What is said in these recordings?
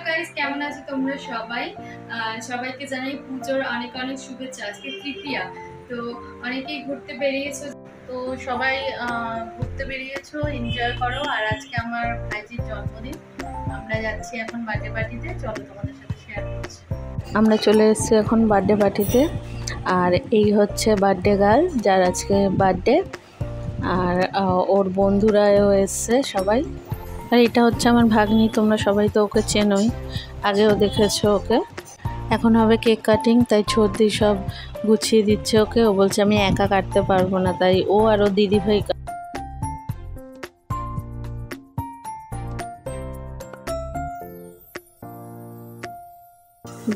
Guys, কেমন আছো তোমরা সবাই? সবাইকে জানাই পুজোর অনেক অনেক শুভেচ্ছা। আজকে তৃতীয়া, তো অনেকেই ঘুরতে বেরিয়েছো। তো সবাই ঘুরতে বেরিয়েছো, এনজয় করো। আর আজকে আমার ভাইজির জন্মদিন, আমরা যাচ্ছি এখন বার্থডে পার্টিতে। চলো তোমাদের সাথে শেয়ার করছি। আমরা চলে এসেছি এখন বার্থডে পার্টিতে। আর এই হচ্ছে বার্থডে গার্ল, যার আজকে বার্থডে। আর ওর বন্ধুরাও এসছে সবাই। আর এটা হচ্ছে আমার ভাগ্নি, তোমরা সবাই তো ওকে চেনোই, আগেও দেখেছো ওকে। এখন হবে কেক কাটিং, তাই ছর্দি সব গুছিয়ে দিচ্ছে ওকে। ও বলছে আমি একা কাটতে পারবো না, তাই ও আর ও দিদিভাই।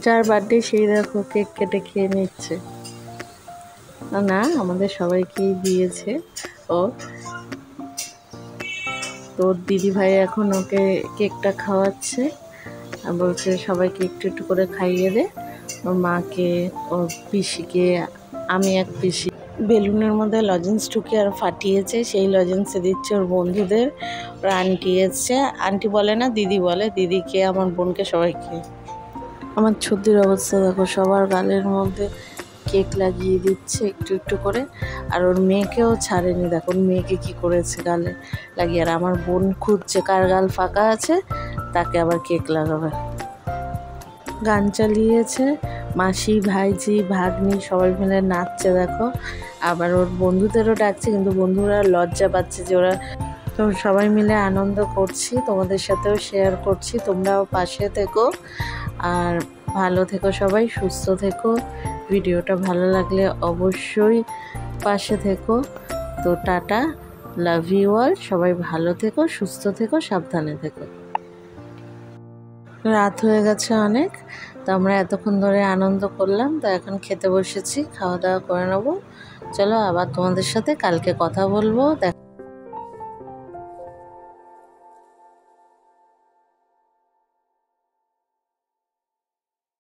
যার বার্থডে সেই দেখো কেক কেটে খেয়ে নিচ্ছে। না, আমাদের সবাইকেই দিয়েছে ও। তোর দিদিভাই এখন ওকে কেকটা খাওয়াচ্ছে আর বলছে সবাইকে একটু একটু করে খাইয়ে দে। ওর মাকে, ওর পিসিকে, আমি এক পিসি বেলুনের মধ্যে লজেন্স ঢুকে আর ফাটিয়েছে, সেই লজেন্সে দিচ্ছে ওর বন্ধুদের। ওর আন্টি এসছে, আন্টি বলে না দিদি বলে, দিদিকে, আমার বোনকে, সবাইকে। আমার ছুটির অবস্থা দেখো, সবার গালের মধ্যে কেক লাগিয়ে দিচ্ছে একটু একটু করে। আর ওর মেয়েকেও ছাড়েনি, দেখো ওর মেয়েকে কী করেছে গালে লাগিয়ে। আর আমার বোন খুঁজছে কার গাল ফাঁকা আছে, তাকে আবার কেক লাগাবে। গান চালিয়েছে, মাসি, ভাইজি, ভাগ্নি সবাই মিলে নাচছে দেখো। আবার ওর বন্ধুদেরও ডাকছে, কিন্তু বন্ধুরা লজ্জা পাচ্ছে যে ওরা। তো সবাই মিলে আনন্দ করছি, তোমাদের সাথেও শেয়ার করছি। তোমরাও পাশে থেকো আর ভালো থেকো, সবাই সুস্থ থেকো। ভিডিওটা ভালো লাগলে অবশ্যই পাশে থেকো। তো টাটা, লাভ ইউ অল। সবাই ভালো থেকো, সুস্থ থেকো, সাবধানে থেকো। রাত হয়ে গেছে অনেক, তো আমরা এতক্ষণ ধরে আনন্দ করলাম, তো এখন খেতে বসেছি, খাওয়া দাওয়া করে নেবো। চলো আবার তোমাদের সাথে কালকে কথা বলবো।